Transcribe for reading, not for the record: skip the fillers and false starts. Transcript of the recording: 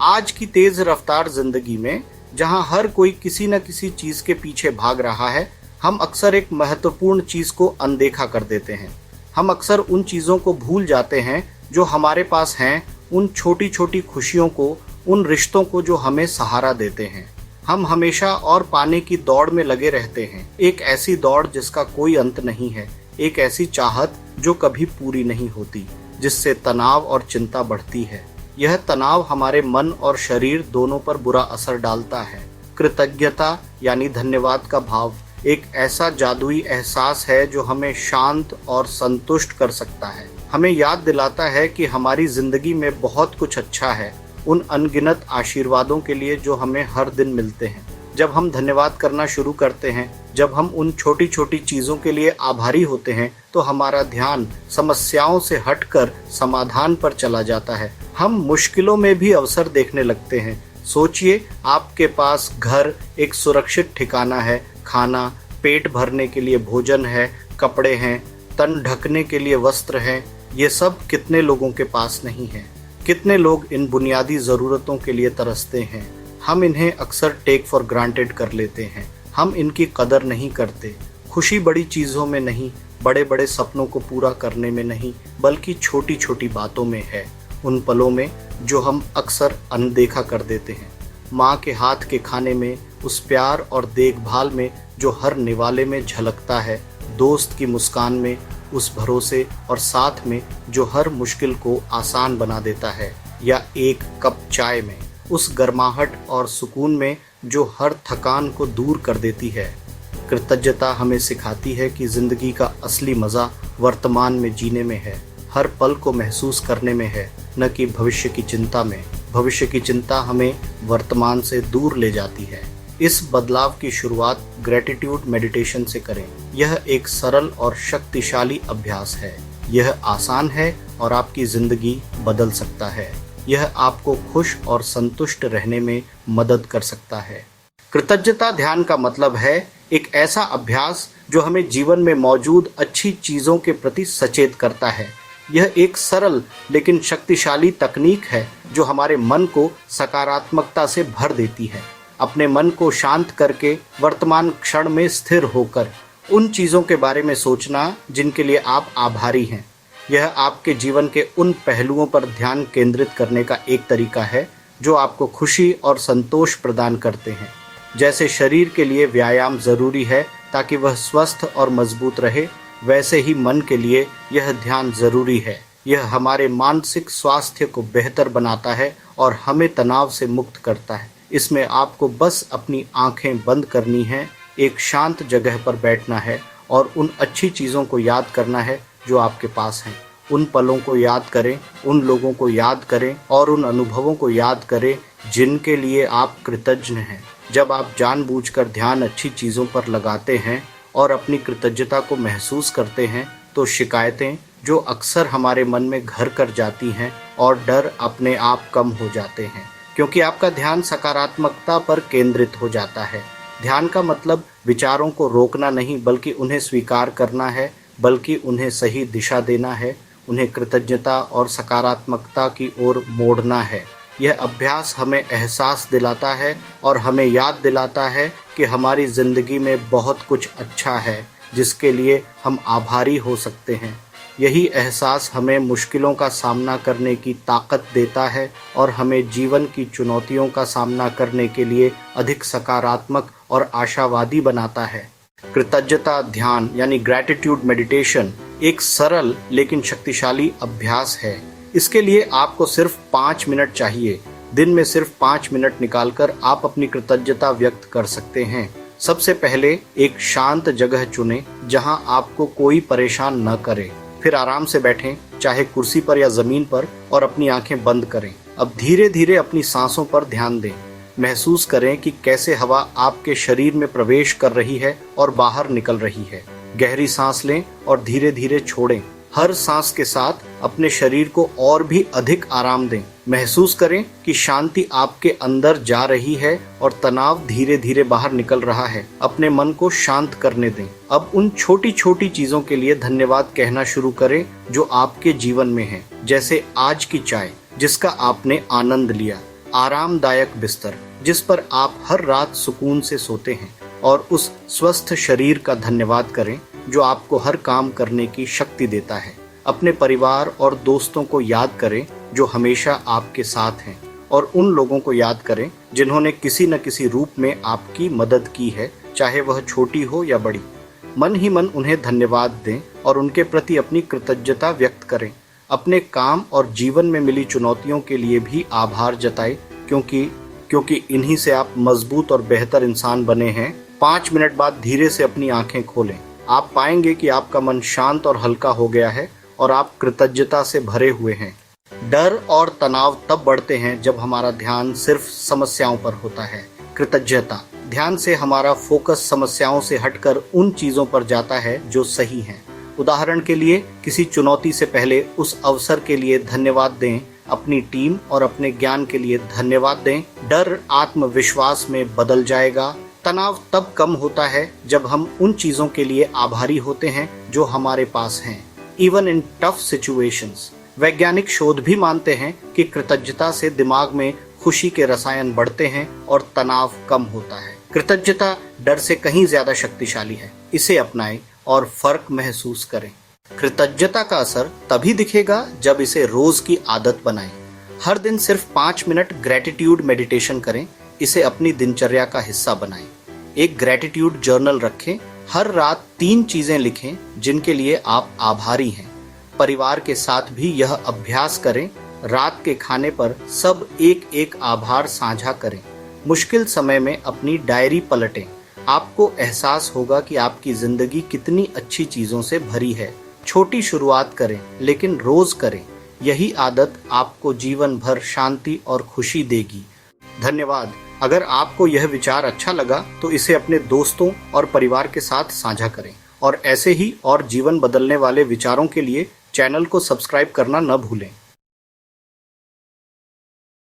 आज की तेज रफ्तार जिंदगी में जहां हर कोई किसी न किसी चीज के पीछे भाग रहा है, हम अक्सर एक महत्वपूर्ण चीज को अनदेखा कर देते हैं। हम अक्सर उन चीजों को भूल जाते हैं जो हमारे पास हैं, उन छोटी छोटी खुशियों को, उन रिश्तों को जो हमें सहारा देते हैं। हम हमेशा और पाने की दौड़ में लगे रहते हैं, एक ऐसी दौड़ जिसका कोई अंत नहीं है, एक ऐसी चाहत जो कभी पूरी नहीं होती, जिससे तनाव और चिंता बढ़ती है। यह तनाव हमारे मन और शरीर दोनों पर बुरा असर डालता है। कृतज्ञता यानी धन्यवाद का भाव एक ऐसा जादुई एहसास है जो हमें शांत और संतुष्ट कर सकता है। हमें याद दिलाता है कि हमारी जिंदगी में बहुत कुछ अच्छा है, उन अनगिनत आशीर्वादों के लिए जो हमें हर दिन मिलते हैं। जब हम धन्यवाद करना शुरू करते हैं, जब हम उन छोटी छोटी चीज़ों के लिए आभारी होते हैं, तो हमारा ध्यान समस्याओं से हटकर समाधान पर चला जाता है। हम मुश्किलों में भी अवसर देखने लगते हैं। सोचिए, आपके पास घर, एक सुरक्षित ठिकाना है, खाना, पेट भरने के लिए भोजन है, कपड़े हैं, तन ढकने के लिए वस्त्र हैं। ये सब कितने लोगों के पास नहीं है? कितने लोग इन बुनियादी ज़रूरतों के लिए तरसते हैं? हम इन्हें अक्सर टेक फॉर ग्रांटेड कर लेते हैं। हम इनकी कदर नहीं करते। खुशी बड़ी चीज़ों में नहीं, बड़े बड़े सपनों को पूरा करने में नहीं, बल्कि छोटी छोटी बातों में है। उन पलों में जो हम अक्सर अनदेखा कर देते हैं। माँ के हाथ के खाने में, उस प्यार और देखभाल में जो हर निवाले में झलकता है, दोस्त की मुस्कान में, उस भरोसे और साथ में जो हर मुश्किल को आसान बना देता है, या एक कप चाय में, उस गर्माहट और सुकून में जो हर थकान को दूर कर देती है। कृतज्ञता हमें सिखाती है कि जिंदगी का असली मज़ा वर्तमान में जीने में है, हर पल को महसूस करने में है, न कि भविष्य की चिंता में। भविष्य की चिंता हमें वर्तमान से दूर ले जाती है। इस बदलाव की शुरुआत ग्रेटिट्यूड मेडिटेशन से करें। यह एक सरल और शक्तिशाली अभ्यास है। यह आसान है और आपकी ज़िंदगी बदल सकता है। यह आपको खुश और संतुष्ट रहने में मदद कर सकता है। कृतज्ञता ध्यान का मतलब है एक ऐसा अभ्यास जो हमें जीवन में मौजूद अच्छी चीज़ों के प्रति सचेत करता है। यह एक सरल लेकिन शक्तिशाली तकनीक है जो हमारे मन को सकारात्मकता से भर देती है। अपने मन को शांत करके वर्तमान क्षण में स्थिर होकर उन चीज़ों के बारे में सोचना जिनके लिए आप आभारी हैं। यह आपके जीवन के उन पहलुओं पर ध्यान केंद्रित करने का एक तरीका है जो आपको खुशी और संतोष प्रदान करते हैं। जैसे शरीर के लिए व्यायाम ज़रूरी है ताकि वह स्वस्थ और मजबूत रहे, वैसे ही मन के लिए यह ध्यान ज़रूरी है। यह हमारे मानसिक स्वास्थ्य को बेहतर बनाता है और हमें तनाव से मुक्त करता है। इसमें आपको बस अपनी आंखें बंद करनी है, एक शांत जगह पर बैठना है और उन अच्छी चीज़ों को याद करना है जो आपके पास हैं। उन पलों को याद करें, उन लोगों को याद करें और उन अनुभवों को याद करें जिनके लिए आप कृतज्ञ हैं। जब आप जानबूझकर ध्यान अच्छी चीज़ों पर लगाते हैं और अपनी कृतज्ञता को महसूस करते हैं, तो शिकायतें जो अक्सर हमारे मन में घर कर जाती हैं और डर अपने आप कम हो जाते हैं, क्योंकि आपका ध्यान सकारात्मकता पर केंद्रित हो जाता है। ध्यान का मतलब विचारों को रोकना नहीं, बल्कि उन्हें स्वीकार करना है, बल्कि उन्हें सही दिशा देना है, उन्हें कृतज्ञता और सकारात्मकता की ओर मोड़ना है। यह अभ्यास हमें एहसास दिलाता है और हमें याद दिलाता है कि हमारी ज़िंदगी में बहुत कुछ अच्छा है जिसके लिए हम आभारी हो सकते हैं। यही एहसास हमें मुश्किलों का सामना करने की ताकत देता है और हमें जीवन की चुनौतियों का सामना करने के लिए अधिक सकारात्मक और आशावादी बनाता है। कृतज्ञता ध्यान यानी ग्रैटिट्यूड मेडिटेशन एक सरल लेकिन शक्तिशाली अभ्यास है। इसके लिए आपको सिर्फ 5 मिनट चाहिए। दिन में सिर्फ 5 मिनट निकालकर आप अपनी कृतज्ञता व्यक्त कर सकते हैं। सबसे पहले एक शांत जगह चुनें जहां आपको कोई परेशान न करे। फिर आराम से बैठें, चाहे कुर्सी पर या ज़मीन पर, और अपनी आंखें बंद करें। अब धीरे धीरे अपनी सांसों पर ध्यान दें। महसूस करें कि कैसे हवा आपके शरीर में प्रवेश कर रही है और बाहर निकल रही है। गहरी सांस लें और धीरे धीरे छोड़ें। हर सांस के साथ अपने शरीर को और भी अधिक आराम दें। महसूस करें कि शांति आपके अंदर जा रही है और तनाव धीरे धीरे बाहर निकल रहा है। अपने मन को शांत करने दें। अब उन छोटी छोटी चीज़ों के लिए धन्यवाद कहना शुरू करें जो आपके जीवन में है, जैसे आज की चाय जिसका आपने आनंद लिया, आरामदायक बिस्तर जिस पर आप हर रात सुकून से सोते हैं, और उस स्वस्थ शरीर का धन्यवाद करें जो आपको हर काम करने की शक्ति देता है। अपने परिवार और दोस्तों को याद करें जो हमेशा आपके साथ हैं, और उन लोगों को याद करें जिन्होंने किसी न किसी रूप में आपकी मदद की है, चाहे वह छोटी हो या बड़ी। मन ही मन उन्हें धन्यवाद दें और उनके प्रति अपनी कृतज्ञता व्यक्त करें। अपने काम और जीवन में मिली चुनौतियों के लिए भी आभार जताएं, क्योंकि इन्हीं से आप मजबूत और बेहतर इंसान बने हैं। 5 मिनट बाद धीरे से अपनी आंखें खोलें। आप पाएंगे कि आपका मन शांत और हल्का हो गया है और आप कृतज्ञता से भरे हुए हैं। डर और तनाव तब बढ़ते हैं जब हमारा ध्यान सिर्फ समस्याओं पर होता है। कृतज्ञता ध्यान से हमारा फोकस समस्याओं से हटकर उन चीजों पर जाता है जो सही हैं। उदाहरण के लिए, किसी चुनौती से पहले उस अवसर के लिए धन्यवाद दें, अपनी टीम और अपने ज्ञान के लिए धन्यवाद दें। डर आत्मविश्वास में बदल जाएगा। तनाव तब कम होता है जब हम उन चीजों के लिए आभारी होते हैं जो हमारे पास हैं, इवन इन टफ सिचुएशंस। वैज्ञानिक शोध भी मानते हैं कि कृतज्ञता से दिमाग में खुशी के रसायन बढ़ते हैं और तनाव कम होता है। कृतज्ञता डर से कहीं ज्यादा शक्तिशाली है। इसे अपनाएं और फर्क महसूस करें। कृतज्ञता का असर तभी दिखेगा जब इसे रोज की आदत बनाएं। हर दिन सिर्फ 5 मिनट ग्रेटिट्यूड मेडिटेशन करें। इसे अपनी दिनचर्या का हिस्सा बनाएं। एक ग्रेटिट्यूड जर्नल रखें। हर रात 3 चीजें लिखें जिनके लिए आप आभारी हैं। परिवार के साथ भी यह अभ्यास करें। रात के खाने पर सब एक आभार साझा करें। मुश्किल समय में अपनी डायरी पलटें। आपको एहसास होगा कि आपकी जिंदगी कितनी अच्छी चीजों से भरी है। छोटी शुरुआत करें लेकिन रोज करें। यही आदत आपको जीवन भर शांति और खुशी देगी। धन्यवाद। अगर आपको यह विचार अच्छा लगा तो इसे अपने दोस्तों और परिवार के साथ साझा करें, और ऐसे ही और जीवन बदलने वाले विचारों के लिए चैनल को सब्सक्राइब करना न भूलें।